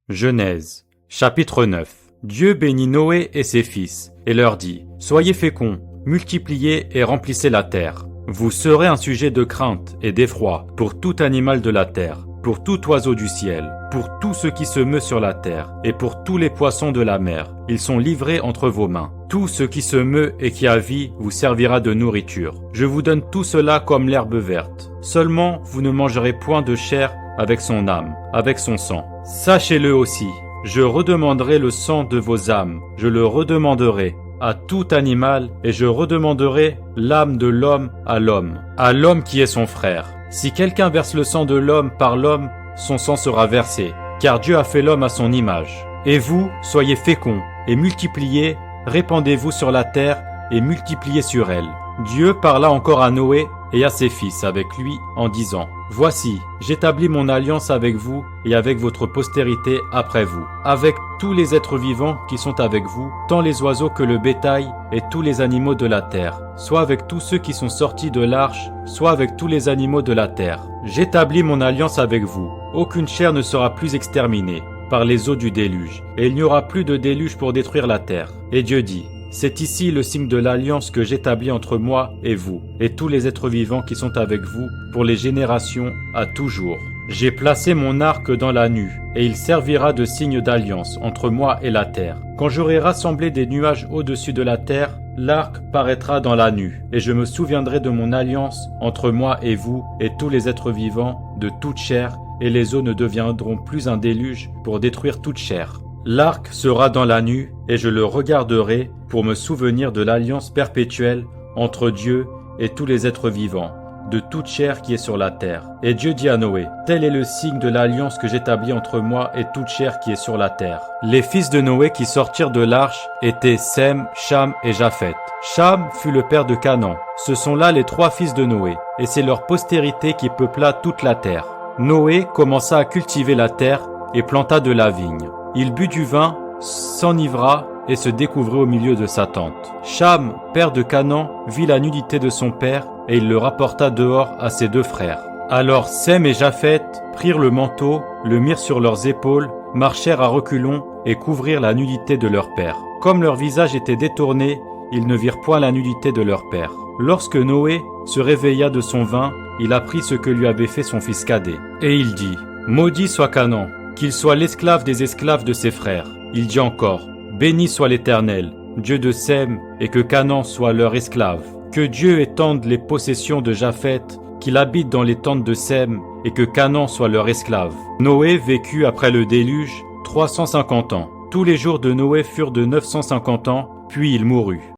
Genèse, chapitre 9. Dieu bénit Noé et ses fils, et leur dit : Soyez féconds, multipliez et remplissez la terre. Vous serez un sujet de crainte et d'effroi pour tout animal de la terre, pour tout oiseau du ciel, pour tout ce qui se meut sur la terre, et pour tous les poissons de la mer. Ils sont livrés entre vos mains. Tout ce qui se meut et qui a vie vous servira de nourriture. Je vous donne tout cela comme l'herbe verte. Seulement, vous ne mangerez point de chair avec son âme, avec son sang. Sachez-le aussi, je redemanderai le sang de vos âmes, je le redemanderai à tout animal, et je redemanderai l'âme de l'homme à l'homme qui est son frère. Si quelqu'un verse le sang de l'homme par l'homme, son sang sera versé, car Dieu a fait l'homme à son image. Et vous, soyez féconds, et multipliez, répandez-vous sur la terre, et multipliez sur elle. Dieu parla encore à Noé et à ses fils avec lui en disant : Voici, j'établis mon alliance avec vous et avec votre postérité après vous, avec tous les êtres vivants qui sont avec vous, tant les oiseaux que le bétail et tous les animaux de la terre, soit avec tous ceux qui sont sortis de l'arche, soit avec tous les animaux de la terre. J'établis mon alliance avec vous. Aucune chair ne sera plus exterminée par les eaux du déluge, et il n'y aura plus de déluge pour détruire la terre. Et Dieu dit : C'est ici le signe de l'alliance que j'établis entre moi et vous, et tous les êtres vivants qui sont avec vous, pour les générations à toujours. J'ai placé mon arc dans la nue, et il servira de signe d'alliance entre moi et la terre. Quand j'aurai rassemblé des nuages au-dessus de la terre, l'arc paraîtra dans la nue, et je me souviendrai de mon alliance entre moi et vous, et tous les êtres vivants, de toute chair, et les eaux ne deviendront plus un déluge pour détruire toute chair. L'arc sera dans la nue, et je le regarderai pour me souvenir de l'alliance perpétuelle entre Dieu et tous les êtres vivants, de toute chair qui est sur la terre. Et Dieu dit à Noé : Tel est le signe de l'alliance que j'établis entre moi et toute chair qui est sur la terre. Les fils de Noé qui sortirent de l'arche étaient Sem, Cham et Japheth. Cham fut le père de Canaan. Ce sont là les 3 fils de Noé, et c'est leur postérité qui peupla toute la terre. Noé commença à cultiver la terre et planta de la vigne. Il but du vin, s'enivra et se découvrit au milieu de sa tente. Cham, père de Canaan, vit la nudité de son père et il le rapporta dehors à ses 2 frères. Alors Sem et Japheth prirent le manteau, le mirent sur leurs épaules, marchèrent à reculons et couvrirent la nudité de leur père. Comme leur visage était détourné, ils ne virent point la nudité de leur père. Lorsque Noé se réveilla de son vin, il apprit ce que lui avait fait son fils cadet. Et il dit : Maudit soit Canaan, qu'il soit l'esclave des esclaves de ses frères. Il dit encore : Béni soit l'Éternel, Dieu de Sem, et que Canaan soit leur esclave. Que Dieu étende les possessions de Japheth, qu'il habite dans les tentes de Sem, et que Canaan soit leur esclave. Noé vécut après le déluge 350 ans. Tous les jours de Noé furent de 950 ans, puis il mourut.